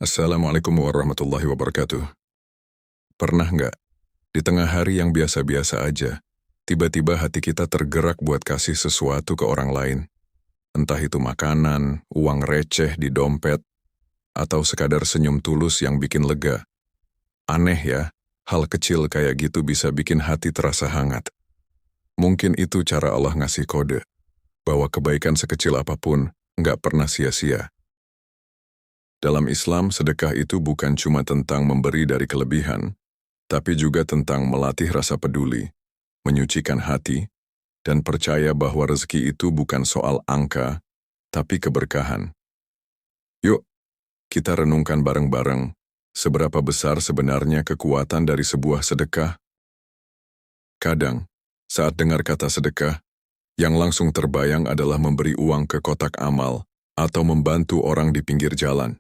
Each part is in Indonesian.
Assalamualaikum warahmatullahi wabarakatuh. Pernah nggak, di tengah hari yang biasa-biasa aja, tiba-tiba hati kita tergerak buat kasih sesuatu ke orang lain? Entah itu makanan, uang receh di dompet, atau sekadar senyum tulus yang bikin lega. Aneh ya, hal kecil kayak gitu bisa bikin hati terasa hangat. Mungkin itu cara Allah ngasih kode, bahwa kebaikan sekecil apapun nggak pernah sia-sia. Dalam Islam, sedekah itu bukan cuma tentang memberi dari kelebihan, tapi juga tentang melatih rasa peduli, menyucikan hati, dan percaya bahwa rezeki itu bukan soal angka, tapi keberkahan. Yuk, kita renungkan bareng-bareng, seberapa besar sebenarnya kekuatan dari sebuah sedekah. Kadang, saat dengar kata sedekah, yang langsung terbayang adalah memberi uang ke kotak amal atau membantu orang di pinggir jalan.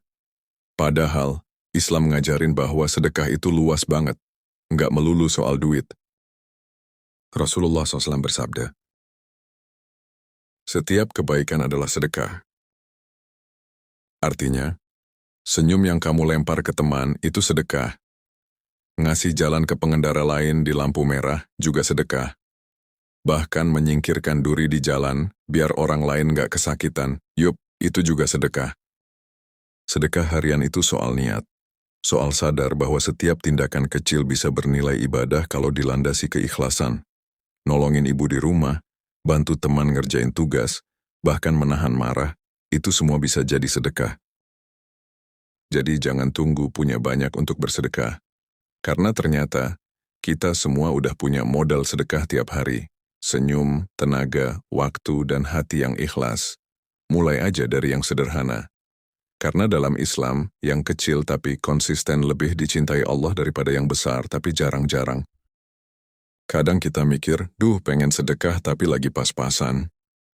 Padahal, Islam ngajarin bahwa sedekah itu luas banget, nggak melulu soal duit. Rasulullah SAW bersabda, "Setiap kebaikan adalah sedekah." Artinya, senyum yang kamu lempar ke teman itu sedekah. Ngasih jalan ke pengendara lain di lampu merah juga sedekah. Bahkan menyingkirkan duri di jalan biar orang lain nggak kesakitan, itu juga sedekah. Sedekah harian itu soal niat. Soal sadar bahwa setiap tindakan kecil bisa bernilai ibadah kalau dilandasi keikhlasan. Nolongin ibu di rumah, bantu teman ngerjain tugas, bahkan menahan marah, itu semua bisa jadi sedekah. Jadi jangan tunggu punya banyak untuk bersedekah. Karena ternyata, kita semua udah punya modal sedekah tiap hari. Senyum, tenaga, waktu, dan hati yang ikhlas. Mulai aja dari yang sederhana. Karena dalam Islam, yang kecil tapi konsisten lebih dicintai Allah daripada yang besar tapi jarang-jarang. Kadang kita mikir, pengen sedekah tapi lagi pas-pasan.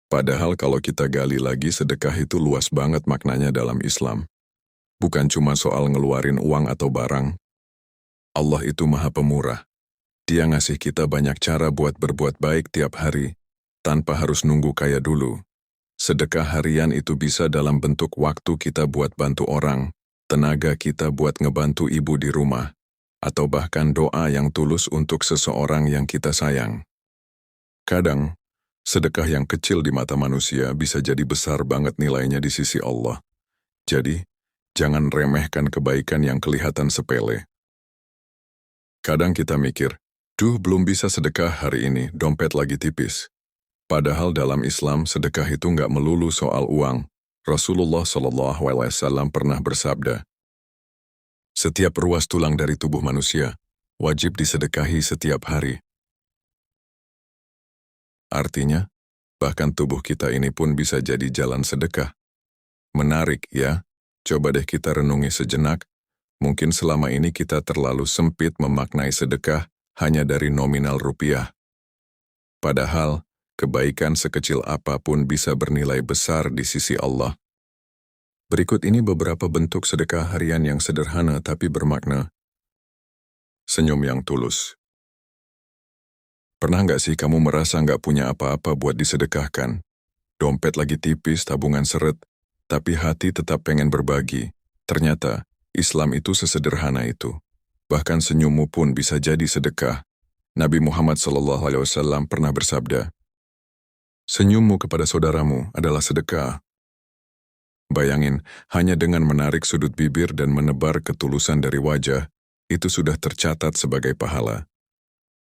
Padahal kalau kita gali lagi, sedekah itu luas banget maknanya dalam Islam. Bukan cuma soal ngeluarin uang atau barang. Allah itu Maha Pemurah. Dia ngasih kita banyak cara buat berbuat baik tiap hari, tanpa harus nunggu kaya dulu. Sedekah harian itu bisa dalam bentuk waktu kita buat bantu orang, tenaga kita buat ngebantu ibu di rumah, atau bahkan doa yang tulus untuk seseorang yang kita sayang. Kadang, sedekah yang kecil di mata manusia bisa jadi besar banget nilainya di sisi Allah. Jadi, jangan remehkan kebaikan yang kelihatan sepele. Kadang kita mikir, belum bisa sedekah hari ini, dompet lagi tipis. Padahal dalam Islam, sedekah itu nggak melulu soal uang. Rasulullah SAW pernah bersabda, "Setiap ruas tulang dari tubuh manusia wajib disedekahi setiap hari." Artinya, bahkan tubuh kita ini pun bisa jadi jalan sedekah. Menarik ya, coba deh kita renungi sejenak. Mungkin selama ini kita terlalu sempit memaknai sedekah hanya dari nominal rupiah. Padahal, kebaikan sekecil apapun bisa bernilai besar di sisi Allah. Berikut ini beberapa bentuk sedekah harian yang sederhana tapi bermakna. Senyum yang tulus. Pernah nggak sih kamu merasa nggak punya apa-apa buat disedekahkan? Dompet lagi tipis, tabungan seret, tapi hati tetap pengen berbagi. Ternyata, Islam itu sesederhana itu. Bahkan senyummu pun bisa jadi sedekah. Nabi Muhammad SAW pernah bersabda, "Senyummu kepada saudaramu adalah sedekah." Bayangin, hanya dengan menarik sudut bibir dan menebar ketulusan dari wajah, itu sudah tercatat sebagai pahala.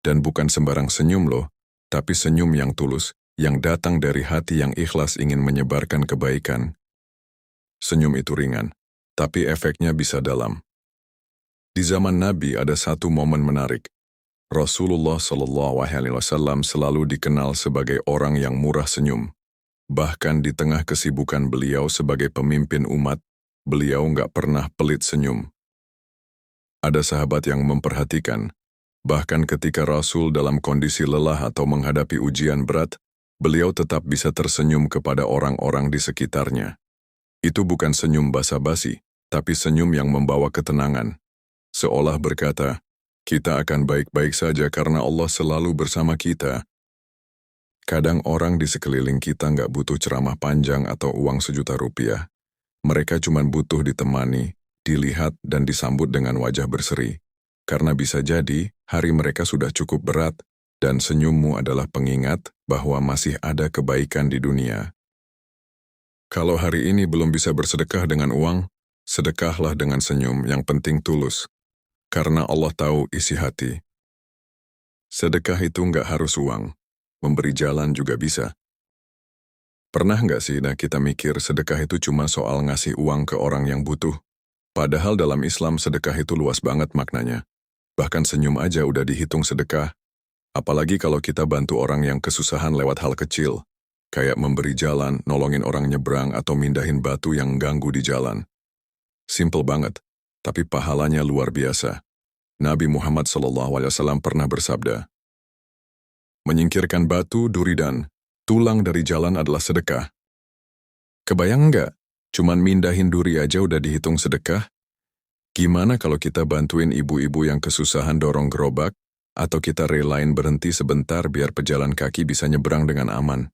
Dan bukan sembarang senyum loh, tapi senyum yang tulus, yang datang dari hati yang ikhlas ingin menyebarkan kebaikan. Senyum itu ringan, tapi efeknya bisa dalam. Di zaman Nabi ada satu momen menarik. Rasulullah SAW selalu dikenal sebagai orang yang murah senyum. Bahkan di tengah kesibukan beliau sebagai pemimpin umat, beliau nggak pernah pelit senyum. Ada sahabat yang memperhatikan, bahkan ketika Rasul dalam kondisi lelah atau menghadapi ujian berat, beliau tetap bisa tersenyum kepada orang-orang di sekitarnya. Itu bukan senyum basa-basi, tapi senyum yang membawa ketenangan. Seolah berkata, kita akan baik-baik saja karena Allah selalu bersama kita. Kadang orang di sekeliling kita nggak butuh ceramah panjang atau uang 1 juta rupiah. Mereka cuma butuh ditemani, dilihat dan disambut dengan wajah berseri. Karena bisa jadi hari mereka sudah cukup berat dan senyummu adalah pengingat bahwa masih ada kebaikan di dunia. Kalau hari ini belum bisa bersedekah dengan uang, sedekahlah dengan senyum, yang penting tulus. Karena Allah tahu isi hati. Sedekah itu nggak harus uang, memberi jalan juga bisa. Pernah nggak sih kita mikir sedekah itu cuma soal ngasih uang ke orang yang butuh? Padahal dalam Islam sedekah itu luas banget maknanya. Bahkan senyum aja udah dihitung sedekah. Apalagi kalau kita bantu orang yang kesusahan lewat hal kecil, kayak memberi jalan, nolongin orang nyebrang, atau mindahin batu yang ganggu di jalan. Simple banget, tapi pahalanya luar biasa. Nabi Muhammad SAW pernah bersabda, menyingkirkan batu, duri, dan tulang dari jalan adalah sedekah. Kebayang nggak? Cuman mindahin duri aja udah dihitung sedekah? Gimana kalau kita bantuin ibu-ibu yang kesusahan dorong gerobak, atau kita relain berhenti sebentar biar pejalan kaki bisa nyebrang dengan aman?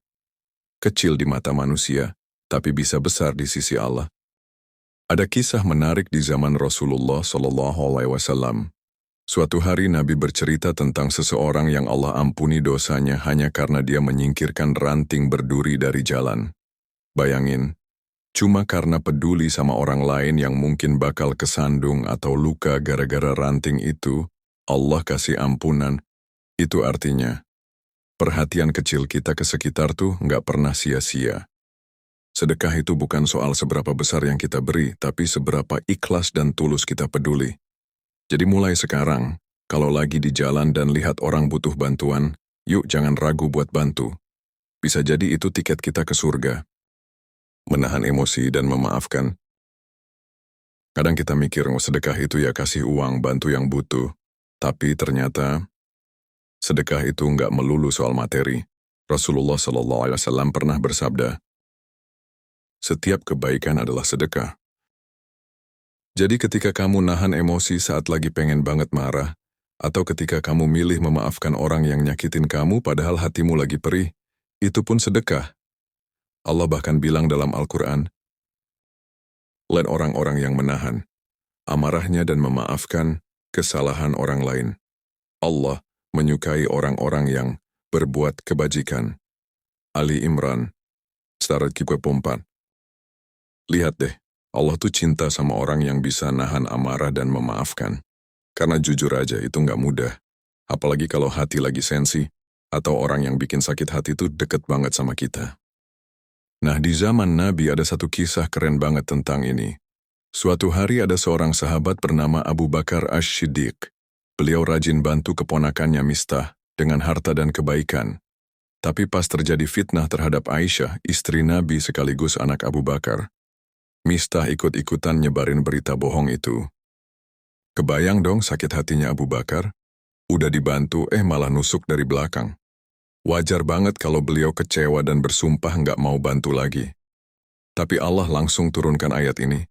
Kecil di mata manusia, tapi bisa besar di sisi Allah. Ada kisah menarik di zaman Rasulullah SAW. Suatu hari Nabi bercerita tentang seseorang yang Allah ampuni dosanya hanya karena dia menyingkirkan ranting berduri dari jalan. Bayangin, cuma karena peduli sama orang lain yang mungkin bakal kesandung atau luka gara-gara ranting itu, Allah kasih ampunan. Itu artinya, perhatian kecil kita ke sekitar tuh nggak pernah sia-sia. Sedekah itu bukan soal seberapa besar yang kita beri, tapi seberapa ikhlas dan tulus kita peduli. Jadi mulai sekarang, kalau lagi di jalan dan lihat orang butuh bantuan, yuk jangan ragu buat bantu. Bisa jadi itu tiket kita ke surga. Menahan emosi dan memaafkan. Kadang kita mikir sedekah itu ya kasih uang bantu yang butuh, tapi ternyata sedekah itu nggak melulu soal materi. Rasulullah SAW pernah bersabda, setiap kebaikan adalah sedekah. Jadi ketika kamu nahan emosi saat lagi pengen banget marah, atau ketika kamu milih memaafkan orang yang nyakitin kamu padahal hatimu lagi perih, itu pun sedekah. Allah bahkan bilang dalam Al-Quran, lihat orang-orang yang menahan amarahnya dan memaafkan kesalahan orang lain. Allah menyukai orang-orang yang berbuat kebajikan. Ali Imran, Surat ke-4. Lihat deh, Allah tuh cinta sama orang yang bisa nahan amarah dan memaafkan. Karena jujur aja itu nggak mudah. Apalagi kalau hati lagi sensi, atau orang yang bikin sakit hati tuh deket banget sama kita. Nah, di zaman Nabi ada satu kisah keren banget tentang ini. Suatu hari ada seorang sahabat bernama Abu Bakar Ash-Shiddiq. Beliau rajin bantu keponakannya Mistah dengan harta dan kebaikan. Tapi pas terjadi fitnah terhadap Aisyah, istri Nabi sekaligus anak Abu Bakar, Mistah ikut-ikutan nyebarin berita bohong itu. Kebayang dong sakit hatinya Abu Bakar? Udah dibantu, malah nusuk dari belakang. Wajar banget kalau beliau kecewa dan bersumpah nggak mau bantu lagi. Tapi Allah langsung turunkan ayat ini.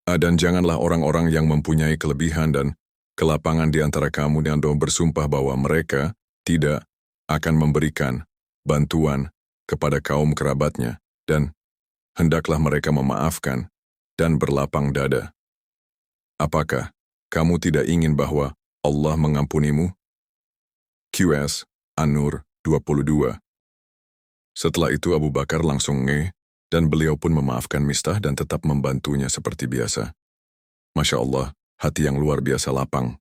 Dan janganlah orang-orang yang mempunyai kelebihan dan kelapangan di antara kamu dan bersumpah bahwa mereka tidak akan memberikan bantuan kepada kaum kerabatnya, dan hendaklah mereka memaafkan dan berlapang dada. Apakah kamu tidak ingin bahwa Allah mengampunimu? QS An-Nur 22. Setelah itu Abu Bakar langsung dan beliau pun memaafkan Mistah dan tetap membantunya seperti biasa. Masya Allah, hati yang luar biasa lapang.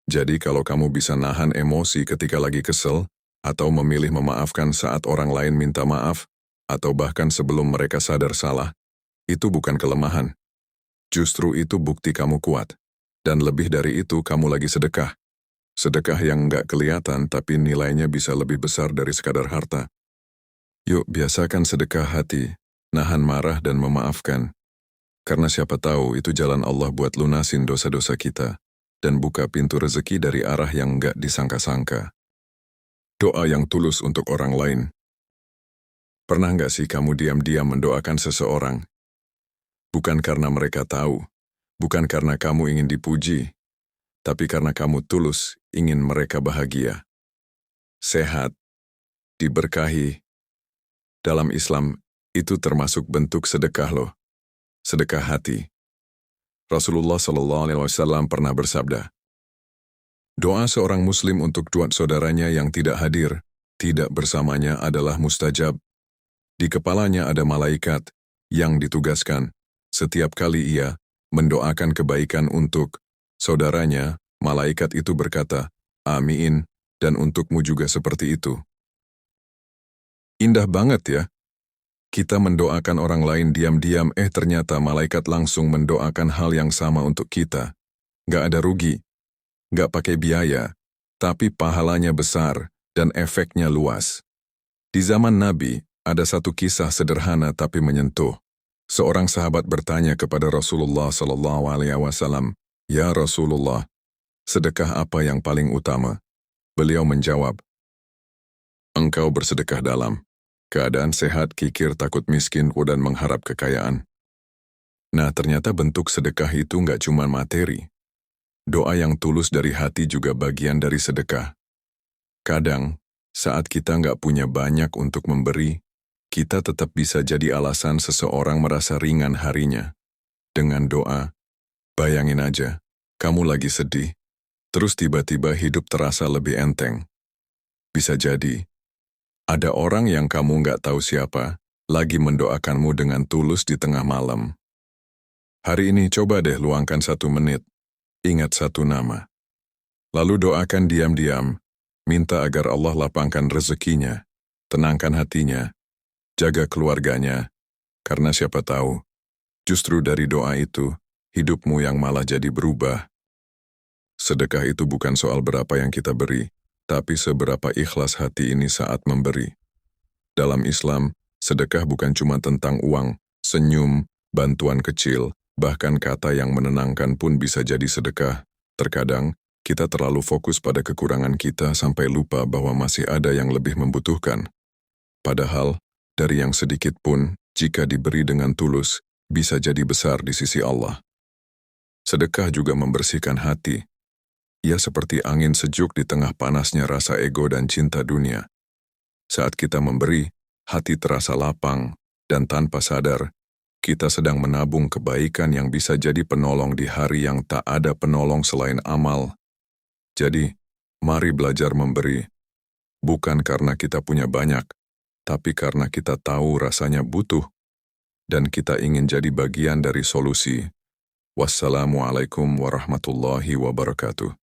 Jadi kalau kamu bisa nahan emosi ketika lagi kesel, atau memilih memaafkan saat orang lain minta maaf, atau bahkan sebelum mereka sadar salah, itu bukan kelemahan. Justru itu bukti kamu kuat. Dan lebih dari itu kamu lagi sedekah. Sedekah yang nggak kelihatan tapi nilainya bisa lebih besar dari sekadar harta. Yuk biasakan sedekah hati, nahan marah dan memaafkan. Karena siapa tahu itu jalan Allah buat lunasin dosa-dosa kita, dan buka pintu rezeki dari arah yang nggak disangka-sangka. Doa yang tulus untuk orang lain. Pernah nggak sih kamu diam-diam mendoakan seseorang? Bukan karena mereka tahu, bukan karena kamu ingin dipuji, tapi karena kamu tulus ingin mereka bahagia, sehat, diberkahi. Dalam Islam, itu termasuk bentuk sedekah loh. Sedekah hati. Rasulullah SAW pernah bersabda, doa seorang muslim untuk dua saudaranya yang tidak hadir, tidak bersamanya adalah mustajab. Di kepalanya ada malaikat yang ditugaskan. Setiap kali ia mendoakan kebaikan untuk saudaranya, malaikat itu berkata, amin, dan untukmu juga seperti itu. Indah banget ya. Kita mendoakan orang lain diam-diam, ternyata malaikat langsung mendoakan hal yang sama untuk kita. Gak ada rugi, gak pakai biaya, tapi pahalanya besar dan efeknya luas. Di zaman Nabi, ada satu kisah sederhana tapi menyentuh. Seorang sahabat bertanya kepada Rasulullah SAW, "Ya Rasulullah, sedekah apa yang paling utama?" Beliau menjawab, "Engkau bersedekah dalam keadaan sehat, kikir, takut miskin, dan mengharap kekayaan." Nah, ternyata bentuk sedekah itu nggak cuma materi. Doa yang tulus dari hati juga bagian dari sedekah. Kadang, saat kita nggak punya banyak untuk memberi, kita tetap bisa jadi alasan seseorang merasa ringan harinya. Dengan doa, bayangin aja, kamu lagi sedih, terus tiba-tiba hidup terasa lebih enteng. Bisa jadi, ada orang yang kamu nggak tahu siapa, lagi mendoakanmu dengan tulus di tengah malam. Hari ini coba deh luangkan 1 menit, ingat satu nama. Lalu doakan diam-diam, minta agar Allah lapangkan rezekinya, tenangkan hatinya, jaga keluarganya, karena siapa tahu, justru dari doa itu, hidupmu yang malah jadi berubah. Sedekah itu bukan soal berapa yang kita beri, tapi seberapa ikhlas hati ini saat memberi. Dalam Islam, sedekah bukan cuma tentang uang, senyum, bantuan kecil, bahkan kata yang menenangkan pun bisa jadi sedekah. Terkadang, kita terlalu fokus pada kekurangan kita sampai lupa bahwa masih ada yang lebih membutuhkan. Padahal, dari yang sedikit pun, jika diberi dengan tulus, bisa jadi besar di sisi Allah. Sedekah juga membersihkan hati. Ia seperti angin sejuk di tengah panasnya rasa ego dan cinta dunia. Saat kita memberi, hati terasa lapang, dan tanpa sadar, kita sedang menabung kebaikan yang bisa jadi penolong di hari yang tak ada penolong selain amal. Jadi, mari belajar memberi. Bukan karena kita punya banyak, tapi karena kita tahu rasanya butuh, dan kita ingin jadi bagian dari solusi. Wassalamualaikum warahmatullahi wabarakatuh.